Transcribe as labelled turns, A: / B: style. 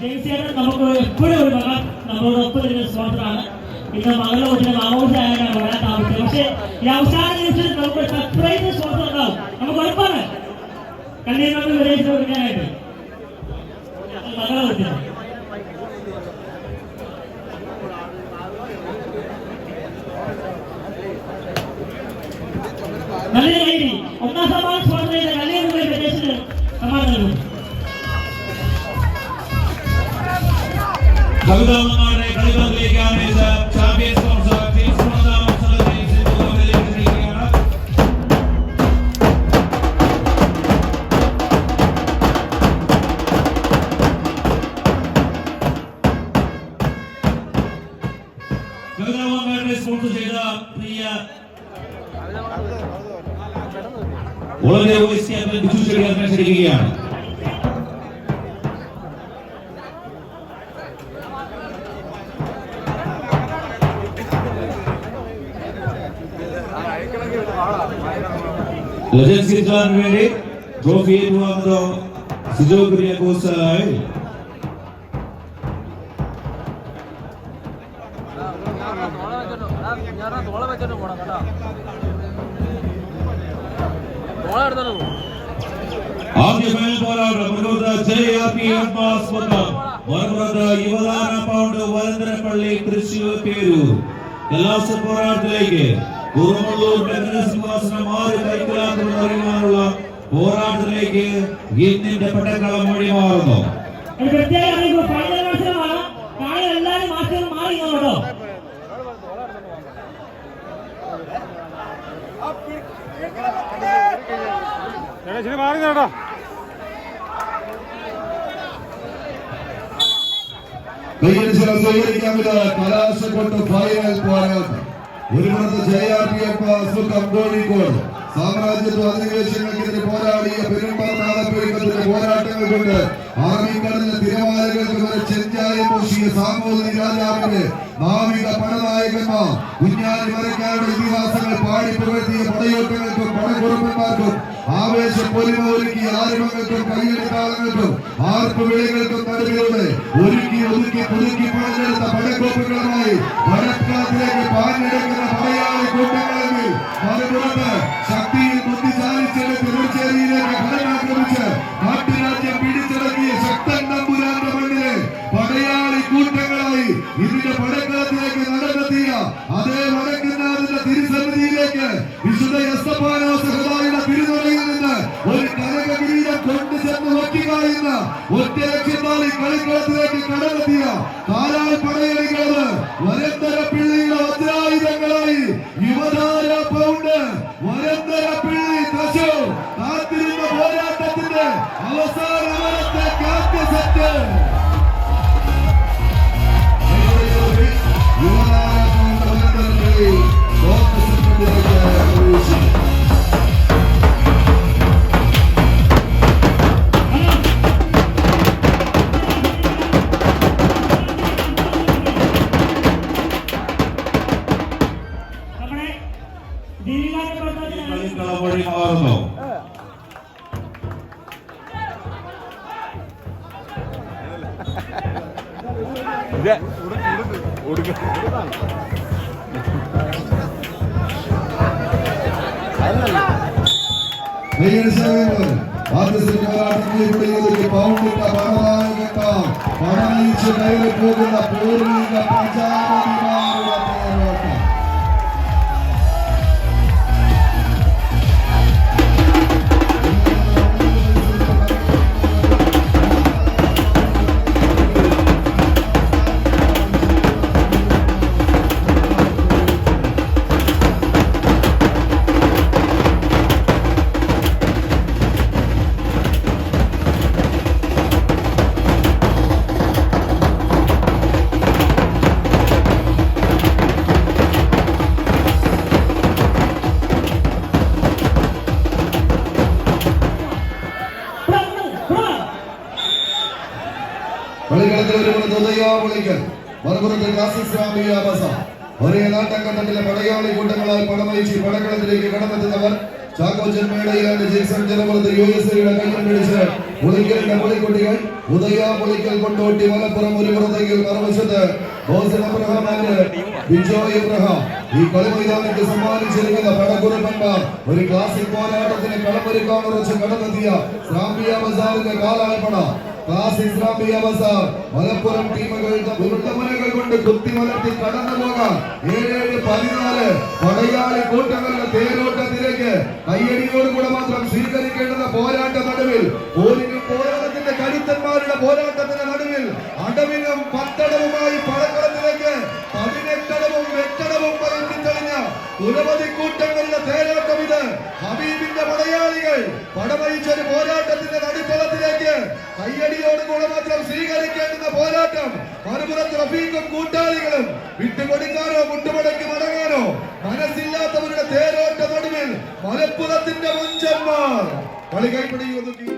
A: നമുക്ക് എപ്പോഴും ഒരു മകൻ നമ്മളോടൊപ്പം ഇതിന്റെ സ്പോൺസറാണ്. ഇന്ന് മകളുടെ കൊച്ചിന്റെ മാമോദിസയായിട്ടാണ് വരാൻ താമസിച്ചത്. പക്ഷേ ഈ അവസാന നിമിഷത്തിൽ നമുക്ക് സർപ്രൈസ് സ്പോൺസർ ഉണ്ടാവും. നമുക്ക് ഉറപ്പാണ് കണ്ണീരിനോട് വിദേശത്ത് കൊടുക്കാനായിട്ട് മകളെ കൊച്ചിന്. നല്ലൊരു കൈ ഒന്നാം സമ്മാനം സ്പോൺസർ ചെയ്ത കല്യാണ വിദേശത്തിന് സമ്മാനം നൽകും.
B: കവിതാവുമാരുടെ കളികളിലേക്കാണ് ചാമ്പ്യൻ സ്പോൺസർ കവിതാവുമാരുടെ സ്പോൺസർ ചെയ്ത പ്രിയ വളരെ ക്ഷണിക്കുകയാണ്. ലെജൻഡ് സീസണിന് വേണ്ടി ട്രോഫി ഏറ്റുവാങ്ങുന്ന സിജോ കുര്യാക്കോസായി ആദ്യ ഫൈനൽ പോരാട്ടം യുവതാര പൗണ്ട് വരന്തരപ്പള്ളി തൃശൂർ പേരൂർ കലാശ പോരാട്ടത്തിലേക്ക് സിംഹാസനം മാറി കൈക്കലാക്കുമെന്നറിയുവാനുള്ള പോരാട്ടത്തിലേക്ക് ഇന്നിന്റെ പട്ടക്കളം വഴി മാറുന്നു. കലാശക്കൊട്ട് ഫൈനൽ പോരാട്ടം. ഒരു പുറത്ത് കോഴിക്കോട് സാമ്രാജ്യത്വ അധിനിവേശങ്ങൾക്കെതിരെ പോരാടിയ പെരുമ്പാറനാഥപ്പെരുക്കത്തിന്റെ പോരാട്ടങ്ങൾ കൊണ്ട് ആർമിക്കടലിലെ തിരമാലകൾക്ക് വരെ ചെഞ്ചായം പൂശിയ സാമൂതിരി രാജാവിന്റെ നാവിക പടനായകന്മാർ കുഞ്ഞാലി മരക്കാരുടെ ഇതിഹാസങ്ങൾ പാടി പുകഴ്ത്തിയ പടയോട്ടങ്ങൾക്കും പടക്കുറുപ്പന്മാർക്കും ആവേശ പൊലിമ ഒരുക്കിയ ആരവങ്ങൾക്കും കയ്യടിത്താളങ്ങൾക്കും ആർപ്പ് വിളികൾക്കും നടുവിലൂടെ ഒരുക്കി ഒതുക്കി പുതുക്കി പണിഞ്ഞെടുത്ത പടക്കോപ്പുകളുമായി പടക്കളത്തിലേക്ക് പാഞ്ഞെടുക്കുന്ന പടയാളി കൂട്ടങ്ങളിൽ മറുപുറത്ത് ശക്തിയിൽ ബുദ്ധി ചാലിച്ചെടുത്ത് നെടുച്ചേരിയിലേക്ക് കടന്നാക്രമിച്ച് നാട്ടുരാജ്യം പിടിച്ചടക്കിയ ശക്തൻ തമ്പുരാന്റെ മണ്ണിലെ പടയാളി കൂട്ടങ്ങളായി ഇതിന്റെ പടക്കളത്തിലേക്ക് നടന്നെത്തിയ അതേ വടക്കുന്നാഥന്റെ തിരുസന്നിധിയിലേക്ക് വിശുദ്ധ എസ്തപ്പാനോസ് ഹൃദായുടെ തിരുനുറയിൽ നിന്ന് ഒരു കനകകിരീടം കൊണ്ടുചെന്ന് വയ്ക്കുക എന്ന ഒറ്റ ലക്ഷ്യത്താൽ കളിക്കളത്തിലേക്ക് കടന്നെത്തിയ കാലാൾ പടയണികളത് വരന്തര പിള്ളിയുടെ വജ്രായുധങ്ങളായി യുവതാര പൗണ്ട് വരന്തര പിള്ളി തൃശൂർ കാത്തിരുന്ന പോരാട്ടത്തിന്റെ അവസാന വരത്തെ കാത്യ സെറ്റ് യുവതാര പൗണ്ട് വരന്തര പിള്ളി കാത്യ സെറ്റിലേക്ക് പ്രവേശിച്ചു. പോകുന്ന പൂർവിക പ്രജാപതിമാരുടെ പോരാട്ടം. ഒരേ നാട്ടക്കണ്ടത്തിലെ പടയാളി കൂട്ടങ്ങളാൽ പടമയച്ച് പടക്കളത്തിലേക്ക് കടന്നെത്തുന്നവർ ചാക്കോച്ചൻ മേടയിലാണ്ട് ജെയ്സൺ ജലപുറത്ത് USA കയ്യിൽ പിടിച്ച് പുളിക്കലിന്റെ പുളിക്കുട്ടികൾ ഉദയാപുളിക്കൽ കൊണ്ടോട്ടി മലപ്പുറം ഒരു പുറത്തേക്ക് മറുവശത്ത് ബോസൻ അബ്രഹാം ആൻഡ് ബിജോയ് ഇബ്രഹാം ഈ കളി മൈതാനത്ത് സമ്മാനിച്ചിരിക്കുന്ന പടക്കുറുപ്പന്മാർ ഒരു ക്ലാസിക് പോരാട്ടത്തിന് കളമൊരുക്കാൻ ഉറച്ച് കടന്നെത്തിയ സ്രാമ്പിയ ബസാറിന്റെ കാലാൾപ്പട ക്ലാസിക് സ്രാമ്പിയ ബസാർ മലപ്പുറം ടീമുകൾ ഉരുട്ടമുനകൾ കൊണ്ട് കുത്തി മലർത്തി കടന്നു പോകാൻ 7-14 പടയാളി കൂട്ടങ്ങളുടെ തേരോട്ടത്തിലേക്ക് കയ്യടിയോടുകൂടെ മാത്രം സ്വീകരിക്കേണ്ടുന്ന പോരാട്ട നടുവിൽ പോരാട്ടത്തിന്റെ കരുത്തന്മാരുടെ പോരാട്ടത്തിന്റെ നടുവിൽ അടവിനും പത്തടവുമായി പടക്കളത്തിലേക്ക് 18 വെട്ടടവും പയറ്റിത്തെളിഞ്ഞ നിരവധി കൂട്ടങ്ങളുടെ തേരോട്ടം ഇത്. ഹബീബിന്റെ പടയാളികൾ പടവഹിച്ചൊരു പോരാട്ടത്തിന്റെ നടുക്കളത്തിലേക്ക് കയ്യടിയോടുകൂടെ മാത്രം സ്വീകരിക്കേണ്ടുന്ന പോരാട്ടം. മറുപുറത്ത് റഫീഖും കൂട്ടാളികളും വിട്ടുകൊടുക്കാനോ മുട്ടുമടക്കി മടങ്ങാനോ മനസ്സില്ലാത്തവരുടെ തേരോട്ട നടുവിൽ മലപ്പുറത്തിന്റെ മുഞ്ചന്മാർ കളി കൈപ്പിടിയിൽ ഒതുക്കി.